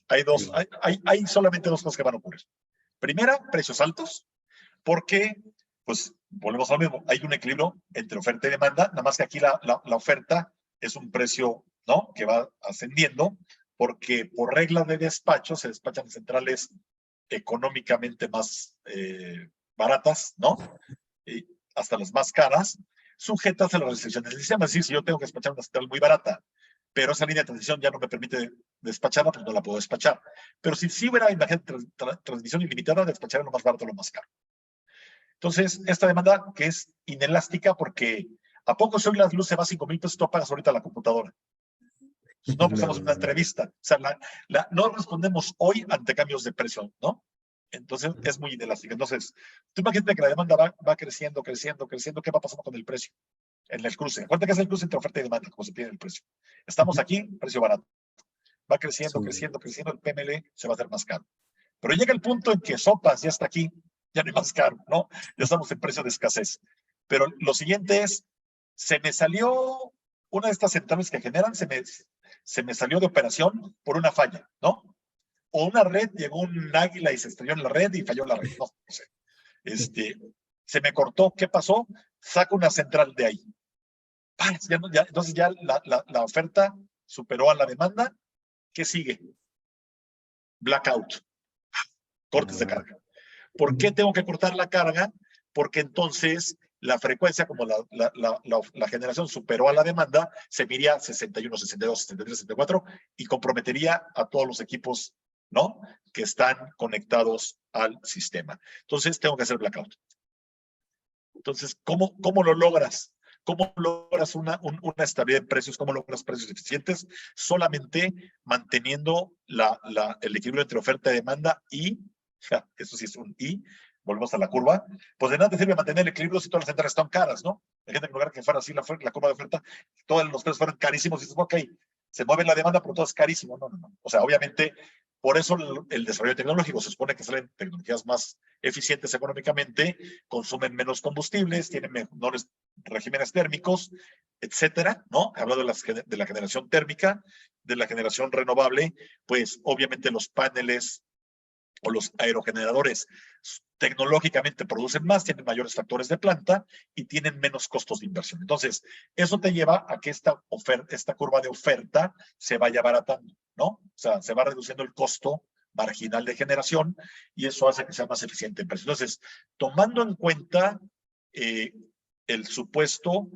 Hay solamente 2 cosas que van a ocurrir. Primera, precios altos, porque, pues, volvemos a lo mismo, hay un equilibrio entre oferta y demanda, nada más que aquí la oferta es un precio, ¿no?, que va ascendiendo, porque por regla de despacho se despachan centrales económicamente más baratas, ¿no?, y hasta las más caras, sujetas a las restricciones del sistema. Es decir, si yo tengo que despachar una central muy barata, pero esa línea de transmisión ya no me permite despacharla, pues no la puedo despachar. Pero si hubiera, imagínate, transmisión ilimitada, despachar lo más barato, lo más caro. Entonces, esta demanda que es inelástica, porque ¿a poco si hoy la luz se va a 5,000 pesos, tú apagas ahorita la computadora? Pues no, pues hacemos una entrevista. O sea, no respondemos hoy ante cambios de precio, ¿no? Entonces, es muy inelástica. Entonces, tú imagínate que la demanda va creciendo. ¿Qué va pasando con el precio? En el cruce. Acuérdate que es el cruce entre oferta y demanda, como se tiene el precio. Estamos aquí, precio barato. Va creciendo, el PML se va a hacer más caro. Pero llega el punto en que sopas ya está aquí, ya no hay más caro, ¿no? Ya estamos en precio de escasez. Pero lo siguiente es, se me salió una de estas centrales que generan, se me salió de operación por una falla, ¿no? O una red, llegó un águila y se estrelló en la red y falló la red, no sé. Se me cortó, ¿qué pasó? Saco una central de ahí. Entonces ya la oferta superó a la demanda. ¿Qué sigue? Blackout. Cortes de carga. ¿Por qué tengo que cortar la carga? Porque entonces la frecuencia, como la generación superó a la demanda, se miría a 61, 62, 63, 64 y comprometería a todos los equipos, ¿no?, que están conectados al sistema. Entonces tengo que hacer blackout. Entonces, ¿cómo lo logras? ¿Cómo logras una estabilidad de precios? ¿Cómo logras precios eficientes? Solamente manteniendo el equilibrio entre oferta y demanda y, eso sí es un y, volvemos a la curva, pues de nada te sirve mantener el equilibrio si todas las centrales están caras, ¿no? Hay gente que en lugar que fuera así la curva de oferta, todos los precios fueron carísimos y dices, ok, se mueve la demanda, pero todo es carísimo. No, no, no. O sea, obviamente, por eso el desarrollo tecnológico se supone que salen tecnologías más eficientes económicamente, consumen menos combustibles, tienen menores regímenes térmicos, etcétera, ¿no? He hablado de la generación térmica, de la generación renovable, pues obviamente los paneles o los aerogeneradores tecnológicamente producen más, tienen mayores factores de planta y tienen menos costos de inversión. Entonces, eso te lleva a que esta curva de oferta se vaya abaratando, ¿no? O sea, se va reduciendo el costo marginal de generación y eso hace que sea más eficiente en precio. Entonces, tomando en cuenta el supuesto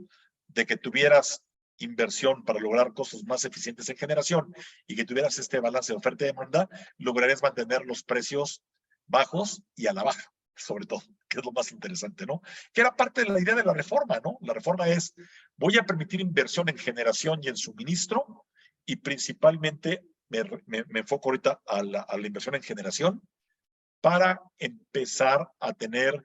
de que tuvieras inversión para lograr costos más eficientes en generación y que tuvieras este balance de oferta y demanda, lograrías mantener los precios bajos y a la baja, sobre todo, que es lo más interesante, ¿no? Que era parte de la idea de la reforma, ¿no? La reforma es, voy a permitir inversión en generación y en suministro y principalmente me enfoco ahorita a la inversión en generación para empezar a tener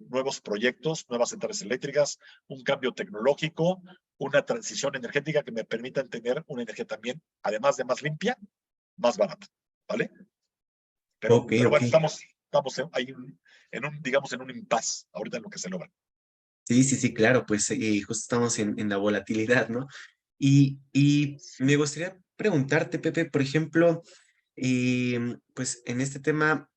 nuevos proyectos, nuevas centrales eléctricas, un cambio tecnológico, una transición energética que me permitan tener una energía también, además de más limpia, más barata, ¿vale? Pero bueno, estamos ahí digamos, en un impasse ahorita en lo que se logra. Sí, claro, pues justo estamos en la volatilidad, ¿no? Y me gustaría preguntarte, Pepe, por ejemplo, pues en este tema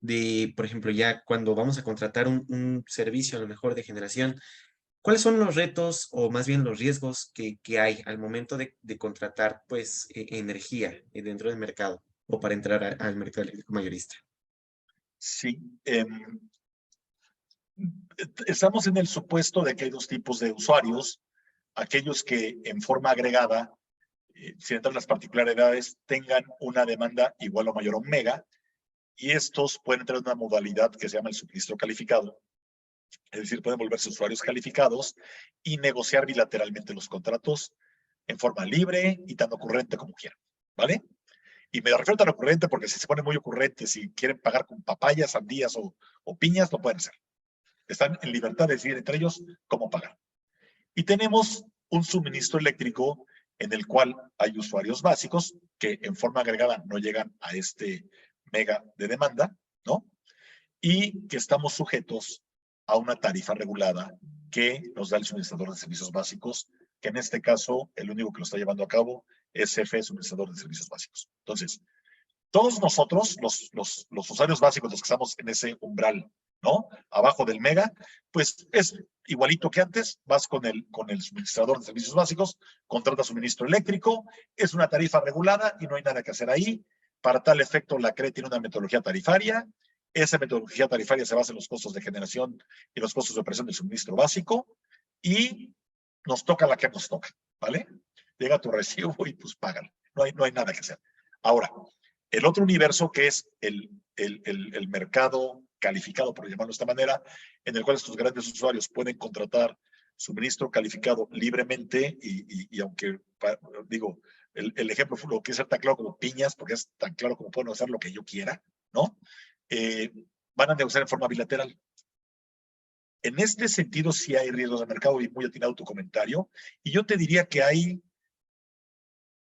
de, por ejemplo, ya cuando vamos a contratar un servicio a lo mejor de generación, ¿cuáles son los retos o más bien los riesgos que hay al momento de contratar pues energía dentro del mercado o para entrar al mercado eléctrico mayorista? Sí, estamos en el supuesto de que hay dos tipos de usuarios, aquellos que en forma agregada, sin entrar en las particularidades, tengan una demanda igual o mayor a un mega, y estos pueden entrar en una modalidad que se llama el suministro calificado, es decir, pueden volverse usuarios calificados y negociar bilateralmente los contratos en forma libre y tan ocurrente como quieran, ¿vale? Y me refiero a tan ocurrente porque si se ponen muy ocurrentes, si quieren pagar con papayas, sandías o piñas, lo pueden hacer. Están en libertad de decidir entre ellos cómo pagar. Y tenemos un suministro eléctrico en el cual hay usuarios básicos que en forma agregada no llegan a este mega de demanda, ¿no? Y que estamos sujetos a una tarifa regulada que nos da el suministrador de servicios básicos, que en este caso el único que lo está llevando a cabo es CFE, suministrador de servicios básicos. Entonces, todos nosotros, los usuarios básicos, los que estamos en ese umbral, ¿no? Abajo del mega, pues es igualito que antes, vas con el suministrador de servicios básicos, contratas suministro eléctrico, es una tarifa regulada y no hay nada que hacer ahí. Para tal efecto, la CRE tiene una metodología tarifaria. Esa metodología tarifaria se basa en los costos de generación y los costos de operación del suministro básico y nos toca la que nos toca, ¿vale? Llega tu recibo y pues págalo. No hay nada que hacer. Ahora, el otro universo que es el mercado calificado, por llamarlo de esta manera, en el cual estos grandes usuarios pueden contratar suministro calificado libremente y aunque, digo, el ejemplo lo quiere ser tan claro como piñas, porque es tan claro como puedo hacer lo que yo quiera, ¿no? Van a negociar en forma bilateral. En este sentido sí hay riesgos de mercado y muy atinado tu comentario, y yo te diría que hay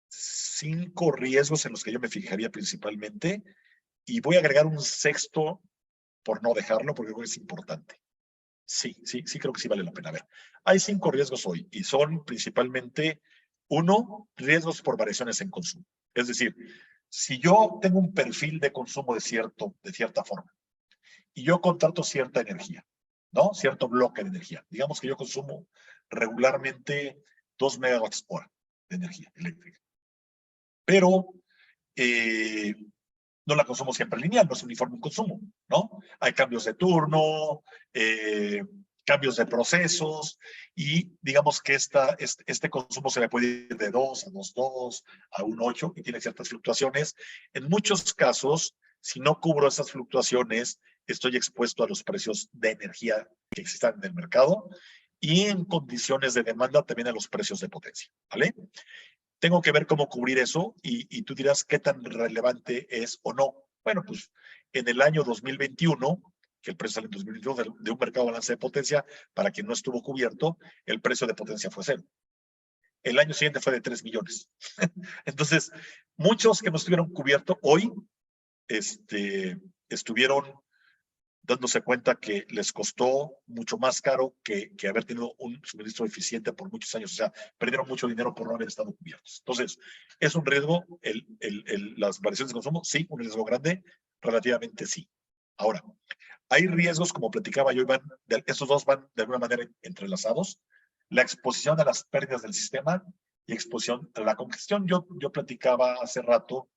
5 riesgos en los que yo me fijaría principalmente, y voy a agregar un sexto por no dejarlo, porque creo que es importante. Sí, creo que sí vale la pena. A ver, hay 5 riesgos hoy, y son principalmente, 1, riesgos por variaciones en consumo. Es decir, si yo tengo un perfil de consumo de cierta forma, y yo contrato cierta energía, ¿no? Cierto bloque de energía. Digamos que yo consumo regularmente 2 megawatts hora de energía eléctrica. Pero no la consumo siempre lineal, no es uniforme un consumo, ¿no? Hay cambios de turno, cambios de procesos, y digamos que este consumo se le puede ir de 2 a 2.2 a 1.8 y tiene ciertas fluctuaciones. En muchos casos, si no cubro esas fluctuaciones, estoy expuesto a los precios de energía que existan en el mercado y en condiciones de demanda también a los precios de potencia, ¿vale? Tengo que ver cómo cubrir eso y tú dirás qué tan relevante es o no. Bueno, pues en el año 2021, que el precio sale en 2021 de un mercado de balance de potencia, para quien no estuvo cubierto, el precio de potencia fue 0. el año siguiente fue de 3 millones. Entonces, muchos que no estuvieron cubiertos hoy estuvieron dándose cuenta que les costó mucho más caro que haber tenido un suministro eficiente por muchos años. O sea, perdieron mucho dinero por no haber estado cubiertos. Entonces, ¿es un riesgo las variaciones de consumo? Sí, un riesgo grande, relativamente sí. Ahora, hay riesgos, como platicaba yo, Iván, estos dos van de alguna manera entrelazados. La exposición a las pérdidas del sistema y exposición a la congestión. Yo platicaba hace rato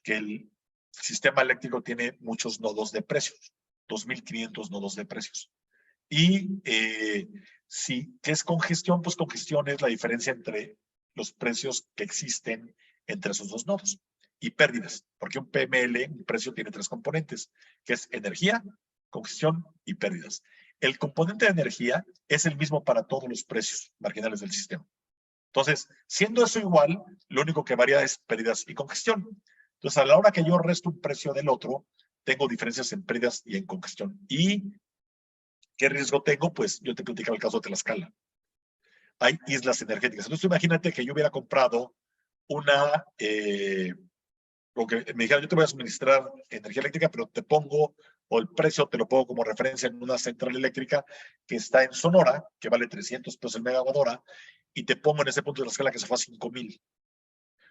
que el sistema eléctrico tiene muchos nodos de precios, 2.500 nodos de precios. Y sí, ¿qué es congestión? Pues congestión es la diferencia entre los precios que existen entre esos dos nodos y pérdidas, porque un PML, un precio, tiene 3 componentes, que es energía, congestión y pérdidas. El componente de energía es el mismo para todos los precios marginales del sistema. Entonces, siendo eso igual, lo único que varía es pérdidas y congestión. Entonces, a la hora que yo resto un precio del otro, tengo diferencias en pérdidas y en congestión. ¿Y qué riesgo tengo? Pues yo te platicaba el caso de Tlaxcala. Hay islas energéticas. Entonces, imagínate que yo hubiera comprado una, lo que me dijeron, yo te voy a suministrar energía eléctrica, pero te pongo, o el precio te lo pongo como referencia en una central eléctrica que está en Sonora, que vale 300 pesos el megawatt hora, y te pongo en ese punto de la escala que se fue a 5,000.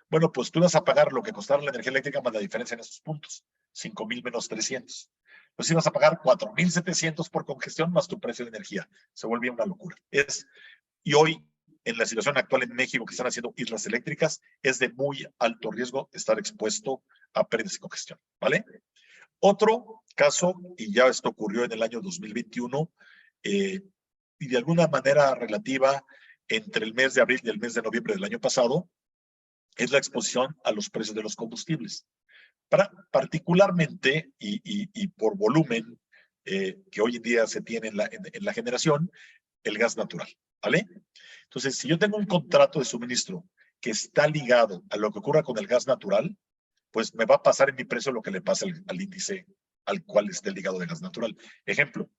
Bueno, pues tú vas a pagar lo que costara la energía eléctrica más la diferencia en esos puntos, 5,000 menos 300. Pues ibas a pagar 4,700 por congestión más tu precio de energía. Se vuelve una locura. Y hoy, en la situación actual en México, que están haciendo islas eléctricas, es de muy alto riesgo estar expuesto a pérdidas y congestión, ¿vale? Otro caso, y ya esto ocurrió en el año 2021, y de alguna manera relativa entre el mes de abril y el mes de noviembre del año pasado, es la exposición a los precios de los combustibles. Particularmente, y por volumen que hoy en día se tiene en la generación, el gas natural, ¿vale? Entonces, si yo tengo un contrato de suministro que está ligado a lo que ocurra con el gas natural, pues me va a pasar en mi precio lo que le pasa al índice al cual esté ligado de gas natural. Ejemplo,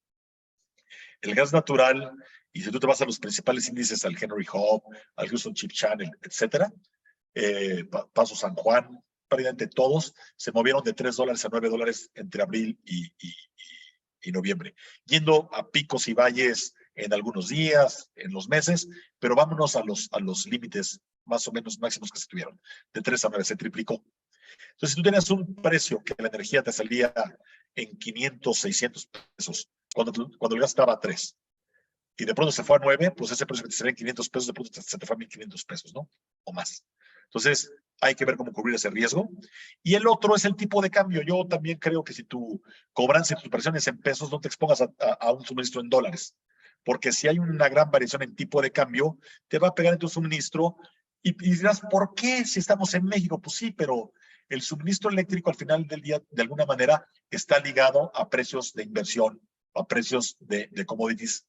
el gas natural, y si tú te vas a los principales índices, al Henry Hub, al Houston Ship Channel, etcétera, Paso San Juan, prácticamente todos se movieron de $3 a $9 entre abril y noviembre, yendo a picos y valles en algunos días, en los meses, pero vámonos a los límites más o menos máximos que se tuvieron, de 3 a 9, se triplicó. Entonces, si tú tenías un precio que la energía te salía en 500, 600 pesos, cuando el gas estaba a 3, y de pronto se fue a 9, pues ese precio que te salía en 500 pesos, de pronto se te fue a 1,500 pesos, ¿no? O más. Entonces, hay que ver cómo cubrir ese riesgo. Y el otro es el tipo de cambio. Yo también creo que si tu cobranza y tu operación es en pesos, no te expongas a un suministro en dólares. Porque si hay una gran variación en tipo de cambio, te va a pegar en tu suministro y dirás, ¿por qué si estamos en México? Pues sí, pero el suministro eléctrico al final del día, de alguna manera, está ligado a precios de inversión, a precios de commodities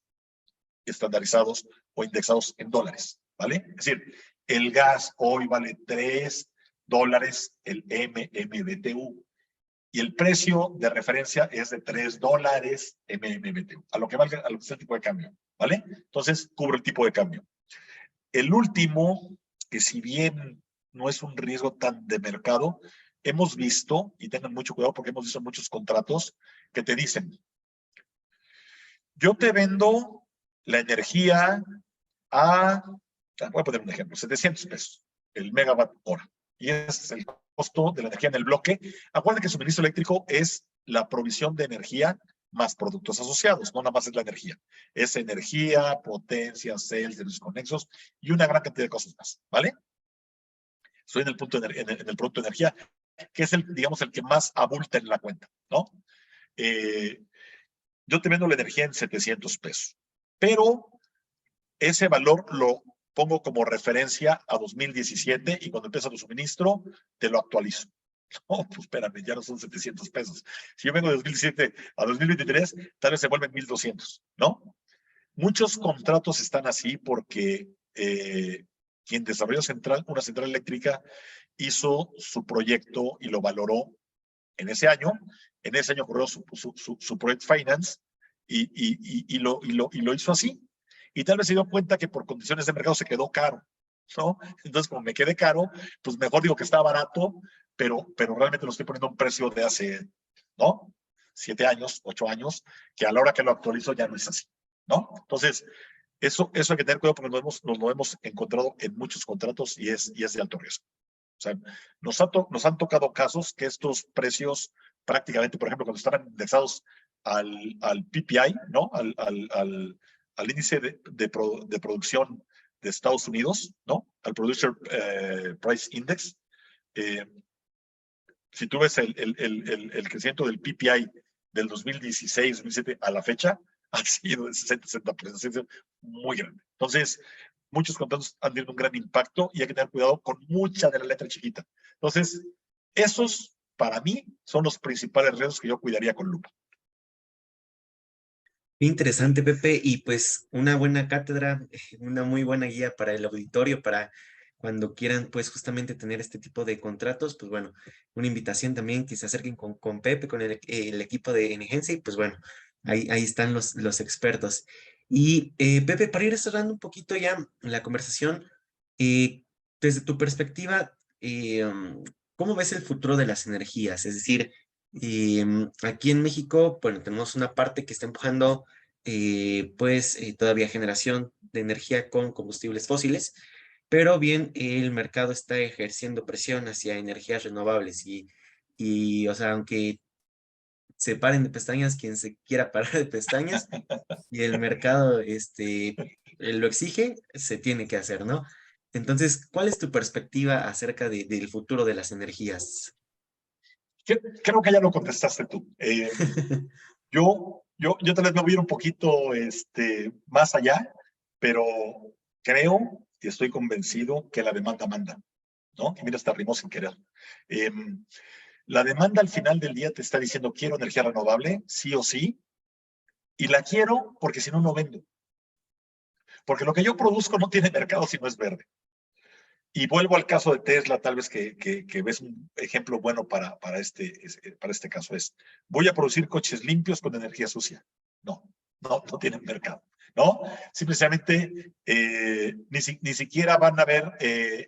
estandarizados o indexados en dólares, ¿vale? Es decir, el gas hoy vale $3 el MMBTU y el precio de referencia es de $3 MMBTU, a lo que valga, a lo que sea el tipo de cambio, ¿vale? Entonces, cubre el tipo de cambio. El último, que si bien no es un riesgo tan de mercado, hemos visto, y tengan mucho cuidado porque hemos visto muchos contratos que te dicen, yo te vendo la energía voy a poner un ejemplo, 700 pesos el megawatt hora. Y ese es el costo de la energía en el bloque. Acuérdense que el suministro eléctrico es la provisión de energía más productos asociados, no nada más es la energía. Es energía, potencia, cells, servicios conexos y una gran cantidad de cosas más, ¿vale? Estoy en el punto en el producto de energía, que es digamos, el que más abulta en la cuenta, ¿no? Yo te vendo la energía en 700 pesos, pero ese valor lo pongo como referencia a 2017 y cuando empieza tu suministro, te lo actualizo. No, pues espérame, ya no son 700 pesos. Si yo vengo de 2017 a 2023, tal vez se vuelven 1,200, ¿no? Muchos contratos están así porque quien desarrolló una central eléctrica hizo su proyecto y lo valoró en ese año. En ese año corrió su Project Finance y lo hizo así. Y tal vez se dio cuenta que por condiciones de mercado se quedó caro. ¿no? Entonces, como me quede caro, pues mejor digo que está barato, pero realmente lo estoy poniendo a un precio de hace, ¿no? 7 años, 8 años, que a la hora que lo actualizo ya no es así, ¿no? Entonces, eso hay que tener cuidado porque nos lo hemos encontrado en muchos contratos y es de alto riesgo. O sea, nos han tocado casos que estos precios prácticamente, por ejemplo, cuando estaban indexados al PPI, ¿no? Al índice de producción de Estados Unidos, ¿no? Al Producer Price Index. Si tú ves el crecimiento del PPI del 2016, 2017 a la fecha, ha sido de 60% muy grande. Entonces, muchos contratos han tenido un gran impacto y hay que tener cuidado con mucha de la letra chiquita. Entonces, esos para mí son los principales riesgos que yo cuidaría con lupa. Interesante, Pepe, y pues una buena cátedra, una muy buena guía para el auditorio, para cuando quieran pues justamente tener este tipo de contratos, pues bueno, una invitación también que se acerquen con Pepe, con el equipo de Engencia, y pues bueno, ahí están los expertos. Y Pepe, para ir cerrando un poquito ya la conversación, eh, desde tu perspectiva, ¿cómo ves el futuro de las energías? Es decir, aquí en México, bueno, tenemos una parte que está empujando todavía generación de energía con combustibles fósiles, pero bien el mercado está ejerciendo presión hacia energías renovables o sea, aunque se paren de pestañas quien se quiera parar de pestañas y el mercado lo exige, se tiene que hacer, ¿no? Entonces, ¿cuál es tu perspectiva acerca del futuro de las energías? Creo que ya lo contestaste tú. Yo tal vez me voy a ir un poquito más allá, pero creo y estoy convencido que la demanda manda, ¿no? Y mira, hasta rimó sin querer. La demanda al final del día te está diciendo quiero energía renovable, sí o sí, y la quiero porque si no, no vendo. Porque lo que yo produzco no tiene mercado si no es verde. Y vuelvo al caso de Tesla, tal vez que ves un ejemplo bueno para este caso. Voy a producir coches limpios con energía sucia. No tienen mercado, ¿no? Simplemente ni siquiera van a ver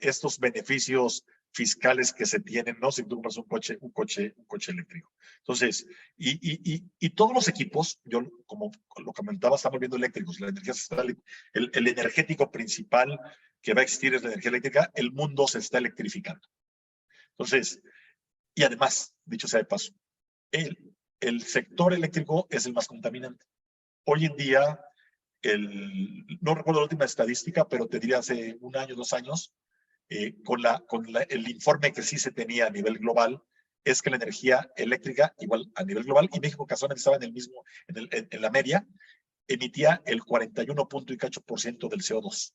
estos beneficios fiscales que se tienen, ¿no? Si tú compras un coche eléctrico. Entonces, y todos los equipos, yo como lo comentaba, estamos viendo eléctricos, la energía el energético principal que va a existir es la energía eléctrica, el mundo se está electrificando. Entonces, y además, dicho sea de paso, el sector eléctrico es el más contaminante. Hoy en día, no recuerdo la última estadística, pero te diría hace 1 año, 2 años, el informe que sí se tenía a nivel global, es que la energía eléctrica, igual a nivel global, y México casualmente estaba en la media, emitía el 41% del CO2.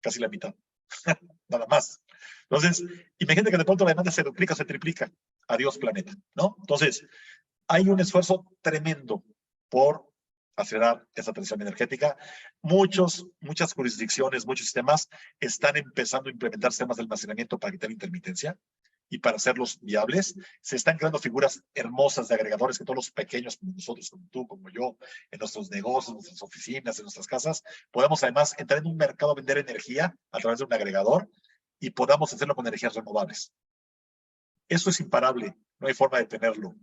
Casi la mitad, nada más. Entonces, imagínate que de pronto la demanda se duplica, se triplica. Adiós, planeta, ¿no? Entonces, hay un esfuerzo tremendo por acelerar esa transición energética. Muchas jurisdicciones, muchos sistemas están empezando a implementar sistemas de almacenamiento para quitar intermitencia y para hacerlos viables. Se están creando figuras hermosas de agregadores que todos los pequeños como nosotros, como tú, como yo, en nuestros negocios, en nuestras oficinas, en nuestras casas, podamos además entrar en un mercado a vender energía a través de un agregador y podamos hacerlo con energías renovables. Eso es imparable, no hay forma de tenerlo.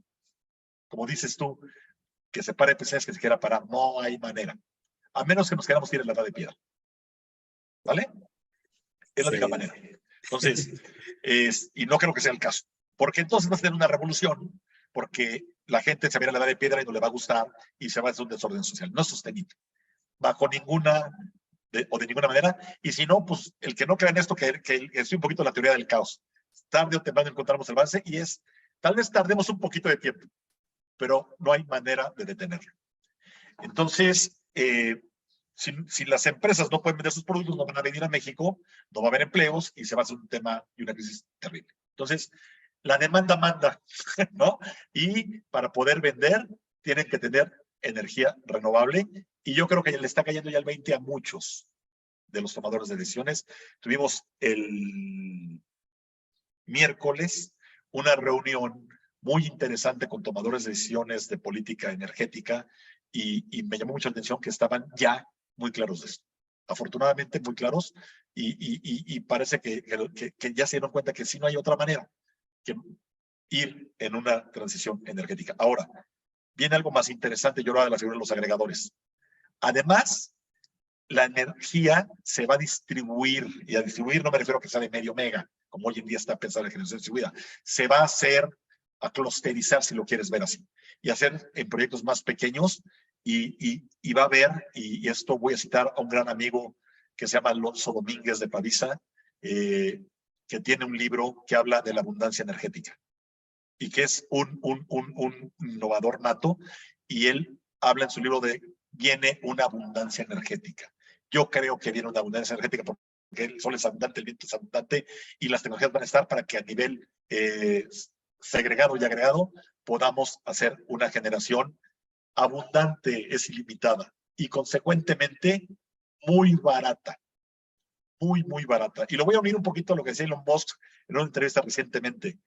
Como dices tú, que se pare PCs que se quiera parar, no hay manera. A menos que nos queramos ir en la edad de piedra. ¿Vale? Es la única manera. Entonces, y no creo que sea el caso. Porque entonces vas a tener una revolución, porque la gente se va a ir a la edad de piedra y no le va a gustar y se va a hacer un desorden social. No es sostenible. Bajo de ninguna manera. Y si no, pues el que no crea en esto, que es un poquito la teoría del caos. Tarde o temprano encontramos el avance y tal vez tardemos un poquito de tiempo, pero no hay manera de detenerlo. Entonces, si las empresas no pueden vender sus productos, no van a venir a México, no va a haber empleos y se va a hacer un tema y una crisis terrible. Entonces, la demanda manda, ¿no? Y para poder vender, tienen que tener energía renovable. Y yo creo que le está cayendo ya el 20 a muchos de los tomadores de decisiones. Tuvimos el miércoles una reunión muy interesante con tomadores de decisiones de política energética y me llamó mucho la atención que estaban ya muy claros de esto. afortunadamente muy claros, y parece que ya se dieron cuenta que sí no hay otra manera que ir en una transición energética. Ahora, viene algo más interesante, yo hablaba de la figura de los agregadores. Además, la energía se va a distribuir, y a distribuir no me refiero a que sea de medio mega, como hoy en día está pensada la generación distribuida, se va a hacer, a clusterizar, si lo quieres ver así, y hacer en proyectos más pequeños, y va a haber, y esto voy a citar a un gran amigo que se llama Alonso Domínguez de Pavisa, que tiene un libro que habla de la abundancia energética, y que es un innovador nato, y él habla en su libro de viene una abundancia energética. Yo creo que viene una abundancia energética porque el sol es abundante, el viento es abundante, y las tecnologías van a estar para que a nivel segregado y agregado podamos hacer una generación abundante, es ilimitada, y consecuentemente muy barata. Muy barata. Y lo voy a unir un poquito a lo que decía Elon Musk en una entrevista recientemente.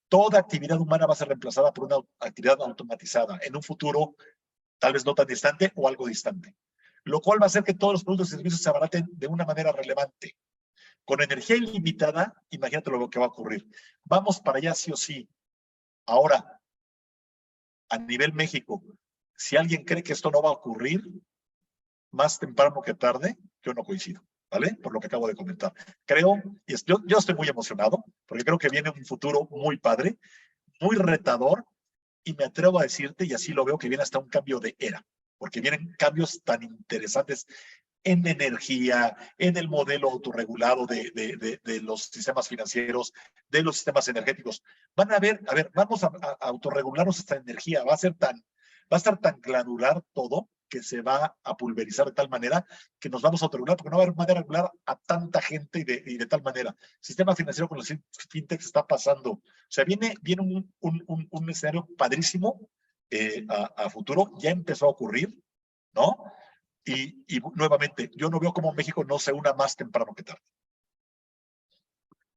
Toda actividad humana va a ser reemplazada por una actividad automatizada en un futuro tal vez no tan distante o algo distante, lo cual va a hacer que todos los productos y servicios se abaraten de una manera relevante. Con energía ilimitada, imagínate lo que va a ocurrir. Vamos para allá sí o sí. Ahora, a nivel México, si alguien cree que esto no va a ocurrir, más temprano que tarde, yo no coincido, ¿vale? Por lo que acabo de comentar. Creo, y yo estoy muy emocionado, porque creo que viene un futuro muy padre, muy retador, y me atrevo a decirte, y así lo veo, que viene hasta un cambio de era, porque vienen cambios tan interesantes en energía, en el modelo autorregulado de los sistemas financieros, de los sistemas energéticos. Van a ver, vamos a autorregularnos esta energía, va a estar tan granular todo que se va a pulverizar de tal manera que nos vamos a autorregular, porque no va a haber manera de regular a tanta gente y de tal manera. El sistema financiero con los fintechs está pasando. O sea, viene un escenario padrísimo a futuro, ya empezó a ocurrir, ¿no? Y nuevamente, yo no veo cómo México no se una más temprano que tarde.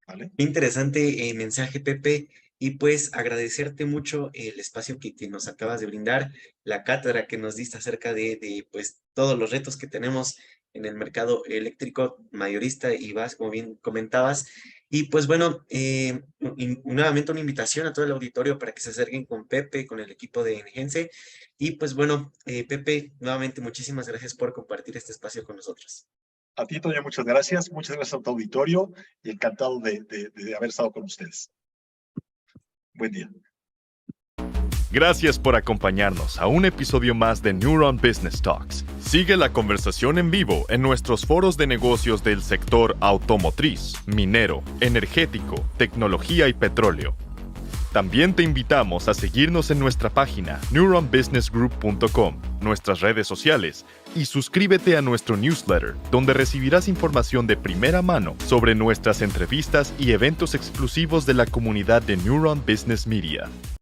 ¿Vale? Interesante mensaje, Pepe, y pues agradecerte mucho el espacio que nos acabas de brindar, la cátedra que nos diste acerca de pues todos los retos que tenemos en el mercado eléctrico mayorista y vas, como bien comentabas. Y pues bueno, nuevamente una invitación a todo el auditorio para que se acerquen con Pepe, con el equipo de Engense. Y pues bueno, Pepe, nuevamente muchísimas gracias por compartir este espacio con nosotros. A ti, Toño, muchas gracias a tu auditorio, y encantado de haber estado con ustedes. Buen día. Gracias por acompañarnos a un episodio más de Neuron Business Talks. Sigue la conversación en vivo en nuestros foros de negocios del sector automotriz, minero, energético, tecnología y petróleo. También te invitamos a seguirnos en nuestra página neuronbusinessgroup.com, nuestras redes sociales, y suscríbete a nuestro newsletter, donde recibirás información de primera mano sobre nuestras entrevistas y eventos exclusivos de la comunidad de Neuron Business Media.